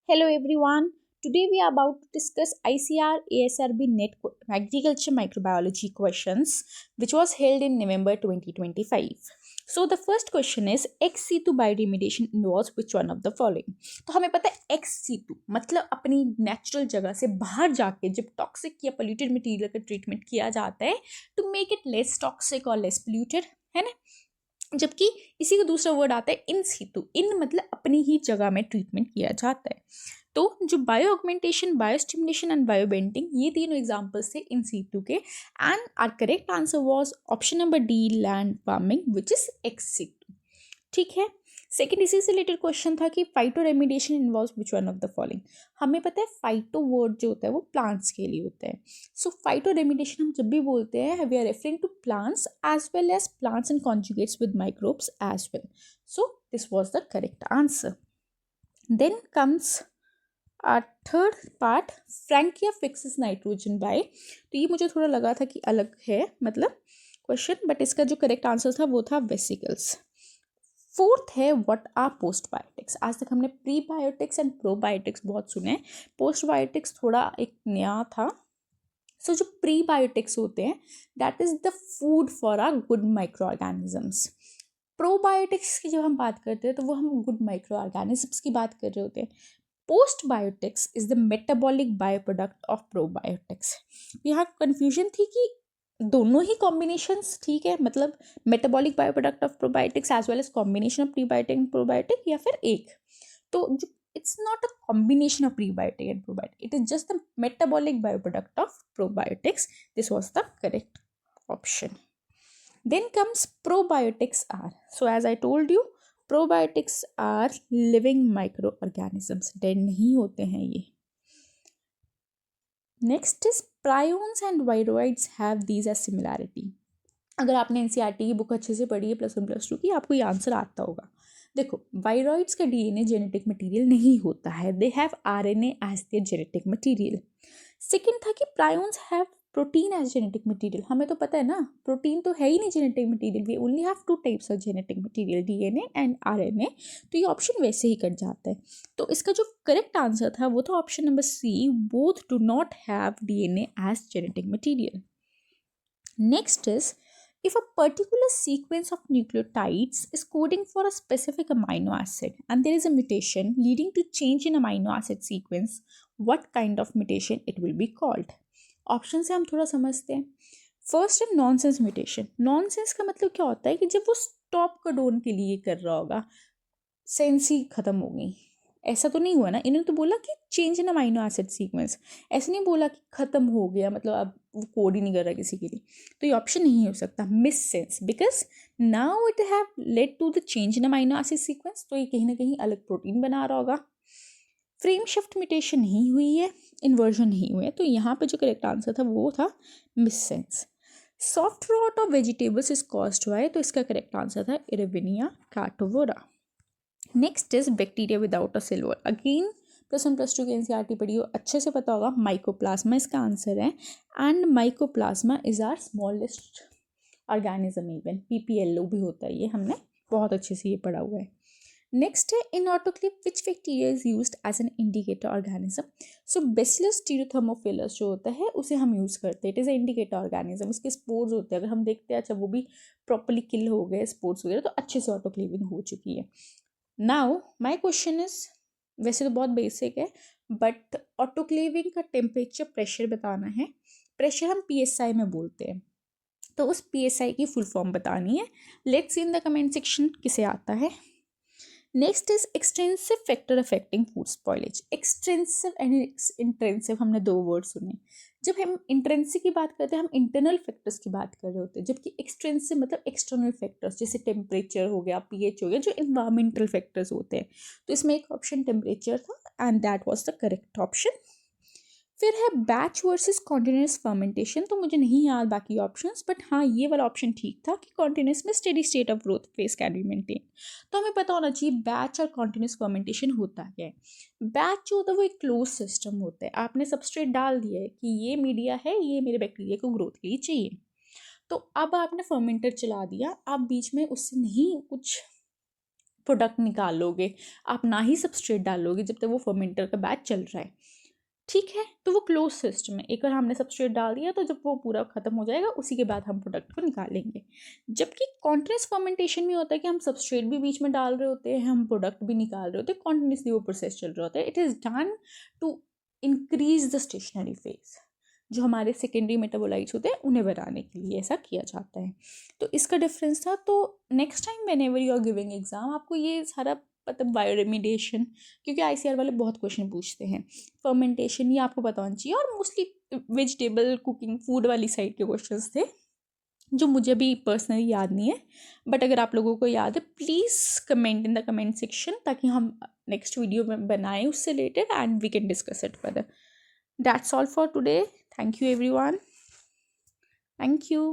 Hello everyone. Today we are about to discuss ICR ASRB NET Agriculture Microbiology questions which was held in November 2025. So the first question is ex situ bioremediation involves which one of the following? तो हमें पता है ex situ मतलब अपनी natural जगह से बाहर जाके जब टॉक्सिक या पोल्यूटेड मटेरियल का ट्रीटमेंट किया जाता है to make it less toxic और लेस पोल्यूटेड, है ना। जबकि इसी का दूसरा वर्ड आता है इन सीतु, इन मतलब अपनी ही जगह में ट्रीटमेंट किया जाता है। तो जो bio augmentation, bio stimulation and bio venting, ये तीनों एग्जांपल्स थे इन सीतु के। And our correct answer was option number D, land farming which is ex situ. ठीक है। सेकेंड इसी से रिलेटेड क्वेश्चन था कि phytoremediation involve which one of the following. हमें पता है फाइटो वर्ड जो होता है वो प्लांट्स के लिए होता है। सो फाइटो रेमिडिएशन हम जब भी बोलते हैं we are referring to plants as well as plants and conjugates with microbes as well. So this was the correct answer. Then comes our third part, Frankia fixes nitrogen by. तो ये मुझे थोड़ा लगा था कि अलग है मतलब क्वेश्चन, बट इसका जो करेक्ट आंसर था वो था वेसिकल्स। फोर्थ है व्हाट आर पोस्टबायोटिक्स। आज तक हमने प्रीबायोटिक्स एंड प्रोबायोटिक्स बहुत सुने, पोस्टबायोटिक्स थोड़ा एक नया था। सो जो प्रीबायोटिक्स होते हैं that is the food for our good micro organisms. Probiotics की जब हम बात करते हैं तो वो हम गुड माइक्रो ऑर्गेनिजम्स की बात कर रहे होते हैं। Postbiotics is the metabolic bio product of probiotics. यहाँ कन्फ्यूजन थी कि दोनों ही कॉम्बिनेशंस ठीक है, मतलब metabolic bio product of probiotics as well as combination of prebiotic and probiotic, या फिर एक। तो it's not a combination of prebiotic and probiotic, it is just the metabolic bio product of probiotics. This was the correct option. Then comes probiotics are. So as I told you, probiotics are living microorganisms. Dead नहीं होते हैं ये. Next is prions and viroids have these as similarity. अगर आपने NCERT की book अच्छे से पढ़ी है +1 +2 की, आपको ये आंसर आता होगा। देखो वायरॉइड्स का डीएनए जेनेटिक मटेरियल नहीं होता है, they have RNA as their genetic material. Second था कि prions have protein as genetic material. हमें तो पता है ना प्रोटीन तो है ही नहीं genetic material, we only have 2 types of genetic material, DNA and RNA. तो ये ऑप्शन वैसे ही कट जाता है। तो इसका जो करेक्ट आंसर था वो था option number C, both do not have DNA as genetic material. Next is if a particular sequence of nucleotides is coding for a specific amino acid and there is a mutation leading to change in amino acid sequence, what kind of mutation it will be called? Option से हम थोड़ा समझते हैं। First है nonsense mutation. Nonsense का मतलब क्या होता है कि जब वो स्टॉप कोडोन के लिए कर रहा होगा, सेंस ही खत्म हो गई। ऐसा तो नहीं हुआ ना, इन्होंने तो बोला कि change in amino acid sequence, ऐसे नहीं बोला कि खत्म हो गया मतलब अब वो कोड ही नहीं कर रहा किसी के लिए। तो ये ऑप्शन नहीं हो सकता, missense, because now it have led to the change in amino acid sequence. तो ये कहीं ना कहीं अलग प्रोटीन बना रहा होगा। फ्रेम शिफ्ट म्यूटेशन नहीं हुई है, इन्वर्जन नहीं हुआ है, तो यहाँ पे जो करेक्ट आंसर था वो था missense. Soft rot of vegetables is caused by, तो इसका करेक्ट आंसर था Erwinia carotovora. Next is bacteria without a cell wall. Again +1 +2 की एनसीईआरटी पढ़ी हो, अच्छे से पता होगा माइकोप्लाज्मा इसका आंसर है। And mycoplasma is our smallest organism, even PPLO भी होता है, ये हमने बहुत अच्छे से ये पढ़ा हुआ है। नेक्स्ट है in autoclave which bacteria is used as an indicator organism. So bacillus stearothermophilus जो होता है उसे हम यूज़ करते हैं, it is a indicator organism. इसके स्पोर्स होते हैं, अगर हम देखते हैं अच्छा वो भी प्रॉपरली किल हो गए स्पोर्स वगैरह, तो अच्छे से ऑटोक्लेविंग हो चुकी है। नाउ माई क्वेश्चन इज, वैसे तो बहुत बेसिक है बट ऑटोक्लेविंग का टेम्परेचर प्रेशर बताना है। प्रेशर हम पीएसआई में बोलते हैं, तो उस पीएसआई की फुल फॉर्म बतानी है। Let's see in the comment section किसे आता है। Next is extensive factor affecting food spoilage. Extensive and intrinsic हमने 2 वर्ड सुने। जब हम इंट्रेंसिव की बात करते हैं हम इंटरनल फैक्टर्स की बात कर रहे होते हैं, जबकि एक्सटेंसिव मतलब एक्सटर्नल फैक्टर्स, जैसे टेम्परेचर हो गया, पीएच हो गया, जो इन्वायरमेंटल फैक्टर्स होते हैं। तो इसमें एक ऑप्शन टेम्परेचर था and that was the correct option. फिर है बैच वर्सेस कॉन्टिन्यूस फर्मेंटेशन। तो मुझे नहीं याद बाकी ऑप्शंस, बट हाँ ये वाला ऑप्शन ठीक था कि कॉन्टिन्यूस में steady state of growth face can be maintain. तो हमें पता होना चाहिए बैच और कॉन्टिन्यूस फर्मेंटेशन होता क्या है। बैच जो होता है वो एक क्लोज सिस्टम होता है, आपने सबस्ट्रेट डाल दिया है कि ये मीडिया है, ये मेरे बैक्टीरिया को ग्रोथ के लिए चाहिए, तो अब आपने फर्मेंटर चला दिया, आप बीच में उससे नहीं कुछ प्रोडक्ट निकालोगे, आप ना ही सबस्ट्रेट डालोगे जब तक वो फर्मेंटर का बैच चल रहा है, ठीक है। तो वो क्लोज सिस्टम है, एक बार हमने सबस्ट्रेट डाल दिया तो जब वो पूरा ख़त्म हो जाएगा उसी के बाद हम प्रोडक्ट को निकालेंगे। जबकि कॉन्टिन्यूस फर्मेंटेशन में होता है कि हम सबस्ट्रेट भी बीच में डाल रहे होते हैं, हम प्रोडक्ट भी निकाल रहे होते हैं, कॉन्टिन्यूसली वो प्रोसेस चल रहा होता है। It is done to increase the stationary phase, जो हमारे सेकेंडरी मेटाबोलाइट्स होते हैं उन्हें बनाने के लिए ऐसा किया जाता है। तो इसका डिफरेंस था। तो next time whenever you are giving exam, आपको ये सारा मतलब बायोरेमिडेशन, क्योंकि आईसीआर वाले बहुत क्वेश्चन पूछते हैं, फर्मेंटेशन ये आपको पता होना चाहिए, और मोस्टली वेजिटेबल कुकिंग फूड वाली साइड के क्वेश्चंस थे जो मुझे भी पर्सनली याद नहीं है। बट अगर आप लोगों को याद है please comment in the comment section, ताकि हम नेक्स्ट वीडियो में बनाएं उससे related and we can discuss it further. That's all for today. Thank you everyone. Thank you.